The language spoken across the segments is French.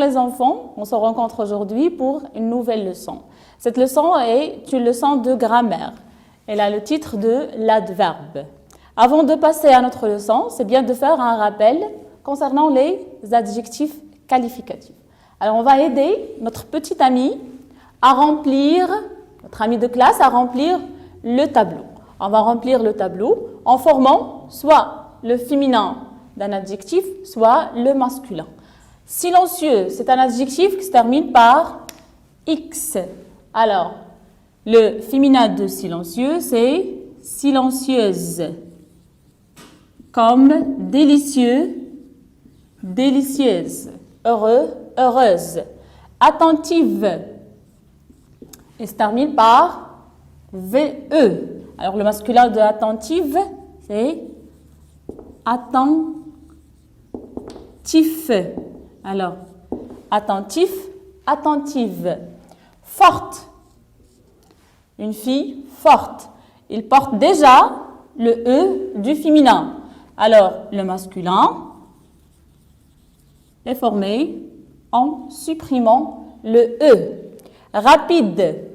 les enfants, on se rencontre aujourd'hui pour une nouvelle leçon. Cette leçon est une leçon de grammaire. Elle a le titre de l'adverbe. Avant de passer à notre leçon, c'est bien de faire un rappel concernant les adjectifs qualificatifs. Alors, on va aider notre petit ami à remplir, notre ami de classe, à remplir le tableau. On va remplir le tableau en formant soit le féminin d'un adjectif, soit le masculin. Silencieux, c'est un adjectif qui se termine par X. Alors, le féminin de silencieux, c'est silencieuse. Comme délicieux, délicieuse. Heureux, heureuse. Attentive. Et se termine par VE. Alors, le masculin de attentive, c'est attentif. Alors, attentif, attentive. Forte. Une fille forte. Il porte déjà le E du féminin. Alors, le masculin est formé en supprimant le E. Rapide.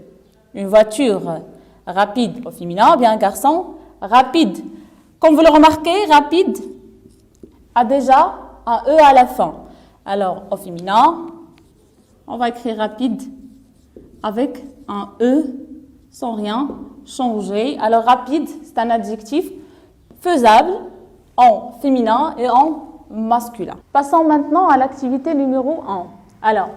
Une voiture rapide au féminin, bien un garçon rapide. Comme vous le remarquez, rapide a déjà un E à la fin. Alors, au féminin, on va écrire rapide avec un E sans rien changer. Alors, rapide, c'est un adjectif faisable en féminin et en masculin. Passons maintenant à l'activité numéro 1. Alors,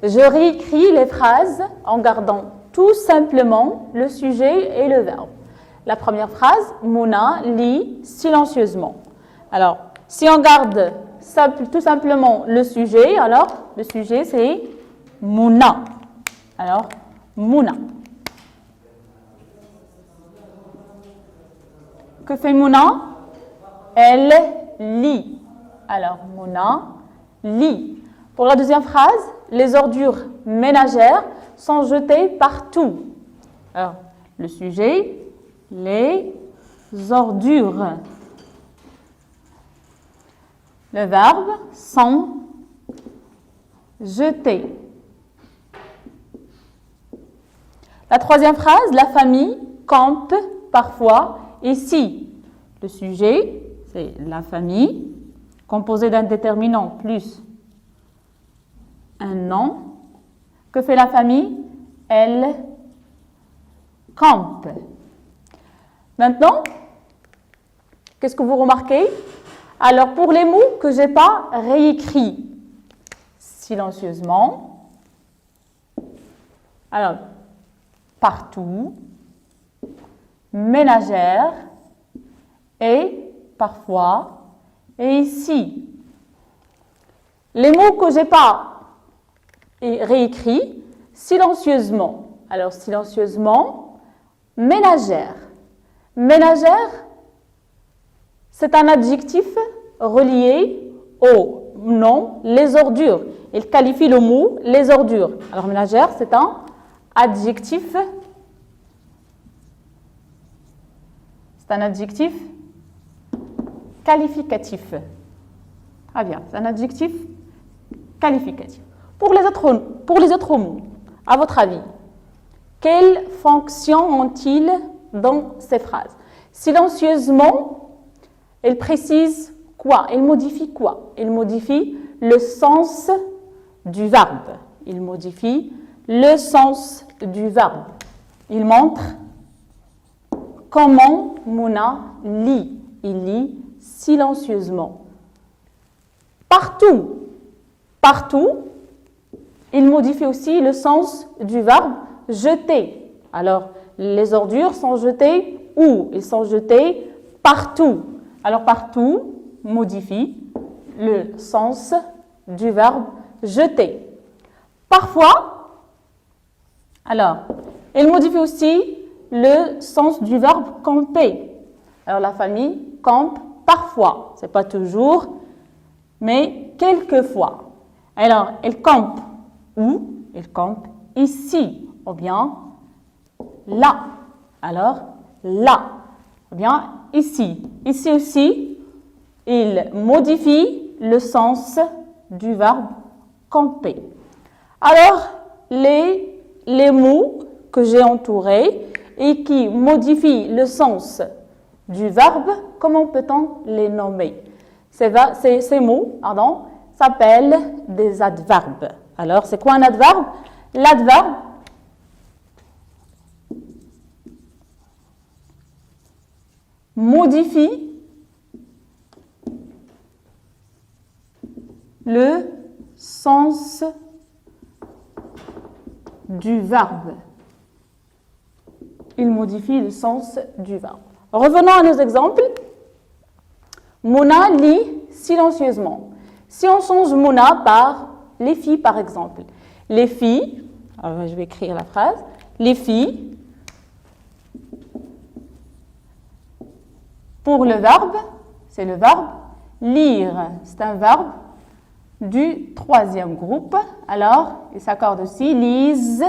je réécris les phrases en gardant tout simplement le sujet et le verbe. La première phrase, Mouna lit silencieusement. Alors, si on garde tout simplement le sujet, alors le sujet c'est Mouna. Alors, Mouna. Que fait Mouna? Elle lit. Alors, Mouna lit. Pour la deuxième phrase, les ordures ménagères sont jetées partout. Alors, le sujet, les ordures. Le verbe, sont jetés. La troisième phrase, la famille campe parfois ici. Le sujet, c'est la famille, composé d'un déterminant plus un nom. Que fait la famille? Elle campe. Maintenant, qu'est-ce que vous remarquez? Alors, pour les mots que je n'ai pas réécrits, silencieusement, alors, partout, ménagère, et parfois, et ici. Les mots que je n'ai pas réécrits, silencieusement. Alors, silencieusement, ménagère. Ménagère, c'est un adjectif relié au nom les ordures. Il qualifie le mot les ordures. Alors, ménagère, c'est un adjectif. C'est un adjectif qualificatif. Ah bien, c'est un adjectif qualificatif. Pour les autres mots, à votre avis, quelle fonction ont-ils dans ces phrases? Silencieusement, il précise quoi? Il modifie quoi? Il modifie le sens du verbe. Il modifie le sens du verbe. Il montre comment Mouna lit. Il lit silencieusement. Partout. Partout. Il modifie aussi le sens du verbe jeter. Alors, les ordures sont jetées où? Ils sont jetés partout. Alors, partout modifie le sens du verbe jeter. Parfois, alors, il modifie aussi le sens du verbe camper. Alors, la famille campe parfois. Ce n'est pas toujours, mais quelquefois. Alors, elle campe où? Elle campe ici, ou bien là. Alors, là, ou bien ici. Ici aussi, il modifie le sens du verbe camper. Alors, les mots que j'ai entourés et qui modifient le sens du verbe, comment peut-on les nommer? Ces mots s'appellent des adverbes. Alors, c'est quoi un adverbe? L'adverbe modifie le sens du verbe. Il modifie le sens du verbe. Revenons à nos exemples. Mouna lit silencieusement. Si on change Mouna par les filles, par exemple. Les filles, alors je vais écrire la phrase. Les filles, pour le verbe, c'est le verbe lire. C'est un verbe du troisième groupe. Alors, il s'accorde aussi, lisent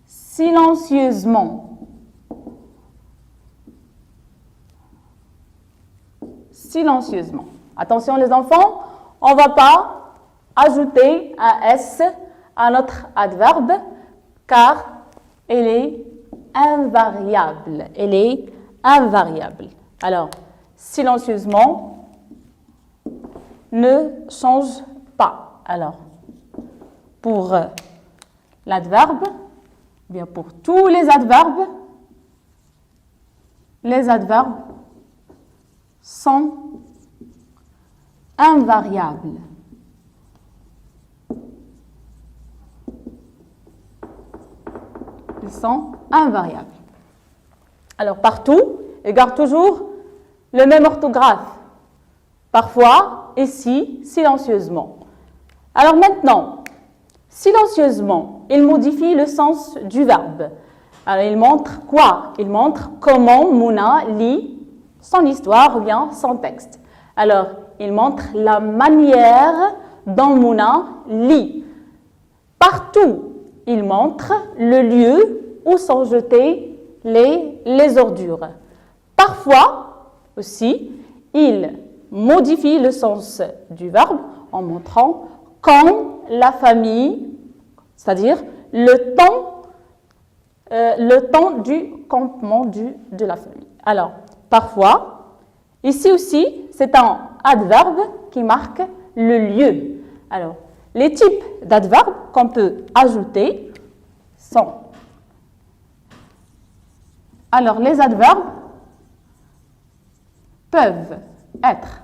silencieusement. Silencieusement. Attention les enfants, on ne va pas ajouter un S à notre adverbe car elle est invariable. Elle est invariable. Alors, silencieusement ne change pas. Alors, pour l'adverbe, bien pour tous les adverbes sont invariables. Ils sont invariables. Alors, partout, ils gardent toujours le même orthographe. Parfois, ici, silencieusement. Alors maintenant, silencieusement, il modifie le sens du verbe. Alors, il montre quoi? Il montre comment Mouna lit son histoire ou bien son texte. Alors, il montre la manière dont Mouna lit. Partout, il montre le lieu où sont jetées les ordures. Parfois, aussi, il modifie le sens du verbe en montrant quand la famille, c'est-à-dire le temps du campement de la famille. Alors, parfois, ici aussi, c'est un adverbe qui marque le lieu. Alors, les types d'adverbes qu'on peut ajouter sont... Alors, les adverbes peuvent être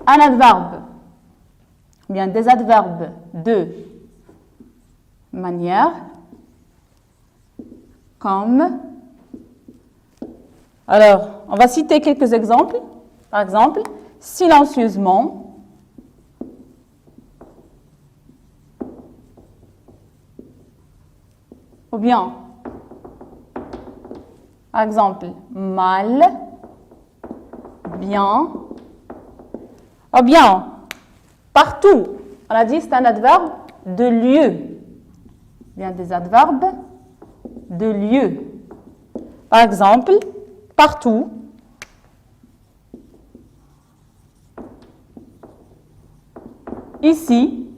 un adverbe, bien des adverbes de manière, comme... Alors, on va citer quelques exemples. Par exemple, silencieusement, ou bien, par exemple, mal, bien, ou bien, partout. On a dit c'est un adverbe de lieu. Bien des adverbes de lieu. Par exemple, partout, ici,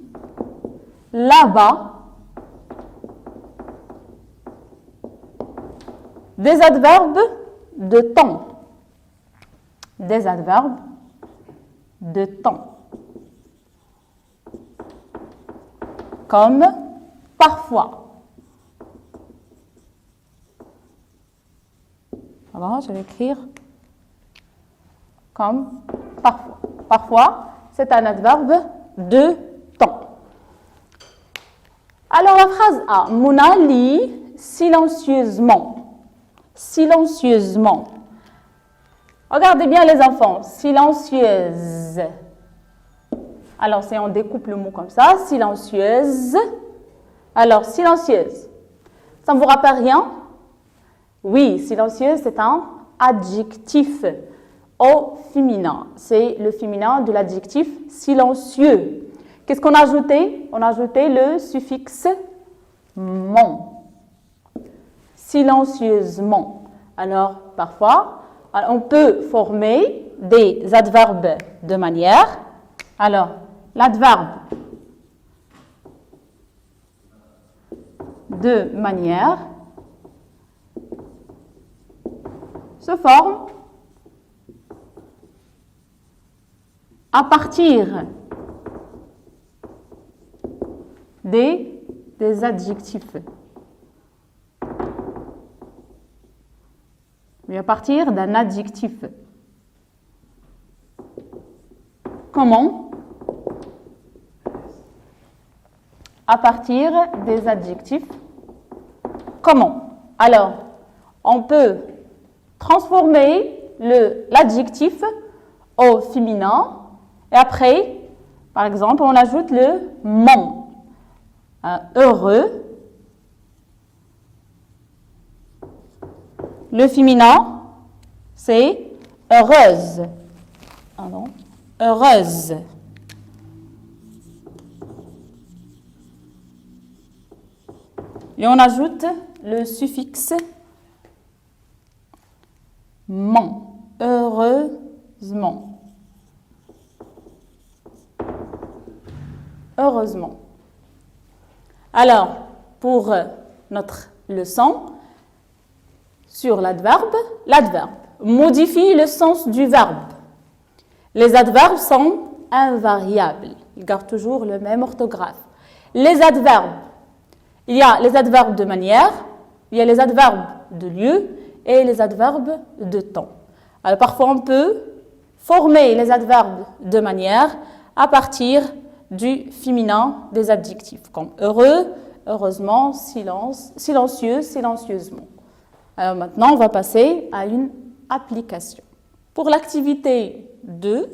là-bas. Des adverbes de temps. Des adverbes de temps. Comme parfois. Alors, je vais écrire comme parfois. Parfois, c'est un adverbe de temps. Alors, la phrase A. Mouna lit silencieusement. Silencieusement. Regardez bien les enfants. Silencieuse. Alors, si on découpe le mot comme ça, silencieuse. Alors, silencieuse. Ça ne vous rappelle rien? Oui, silencieuse, c'est un adjectif au féminin. C'est le féminin de l'adjectif silencieux. Qu'est-ce qu'on a ajouté? On a ajouté le suffixe mon. Silencieusement. Alors, parfois, on peut former des adverbes de manière. Alors, l'adverbe de manière se forme à partir des adjectifs. Mais à partir d'un adjectif. Comment? À partir des adjectifs. Comment? Alors, on peut transformer l'adjectif au féminin et après, par exemple, on ajoute le mon. Heureux. Le féminin, c'est heureuse. Pardon. Heureuse. Et on ajoute le suffixe ment. Heureusement. Heureusement. Alors, pour notre leçon sur l'adverbe modifie le sens du verbe. Les adverbes sont invariables. Ils gardent toujours le même orthographe. Les adverbes, il y a les adverbes de manière, il y a les adverbes de lieu et les adverbes de temps. Alors parfois on peut former les adverbes de manière à partir du féminin des adjectifs, comme heureux, heureusement, silence, silencieux, silencieusement. Alors maintenant, on va passer à une application. Pour l'activité 2,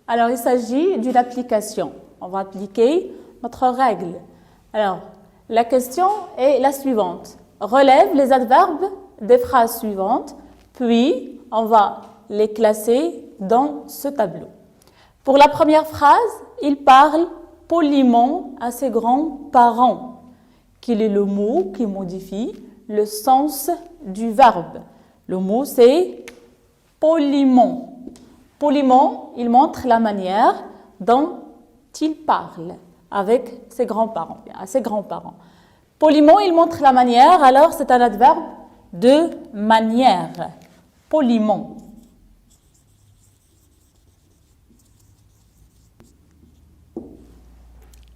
alors il s'agit d'une application. On va appliquer notre règle. Alors, la question est la suivante. Relève les adverbes des phrases suivantes, puis on va les classer dans ce tableau. Pour la première phrase, il parle poliment à ses grands-parents. Quel est le mot qui modifie le sens du verbe? Le mot, c'est poliment. Poliment, il montre la manière dont il parle avec ses grands-parents, à ses grands-parents. Poliment, il montre la manière, alors c'est un adverbe de manière. Poliment.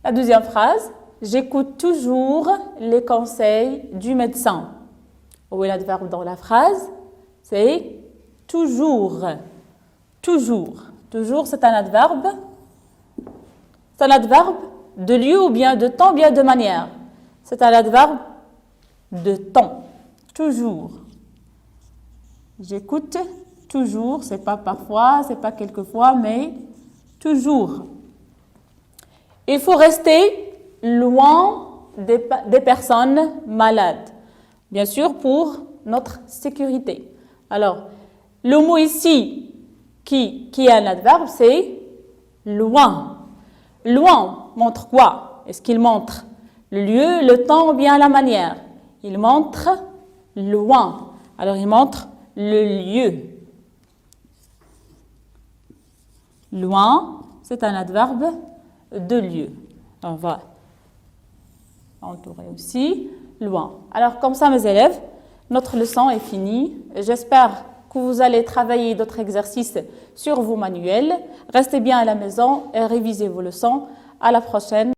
La deuxième phrase, j'écoute toujours les conseils du médecin. Où est l'adverbe dans la phrase? C'est toujours. Toujours. Toujours, c'est un adverbe. C'est un adverbe de lieu ou bien de temps, bien de manière. C'est un adverbe de temps. Toujours. J'écoute toujours. C'est pas parfois, c'est pas quelquefois, mais toujours. Il faut rester loin des personnes malades. Bien sûr, pour notre sécurité. Alors, le mot ici qui est un adverbe, c'est loin. Loin montre quoi? Est-ce qu'il montre le lieu, le temps ou bien la manière? Il montre loin. Alors, il montre le lieu. Loin, c'est un adverbe de lieu. On va entourer aussi loin. Alors, comme ça, mes élèves, notre leçon est finie. J'espère que vous allez travailler d'autres exercices sur vos manuels. Restez bien à la maison et révisez vos leçons. À la prochaine.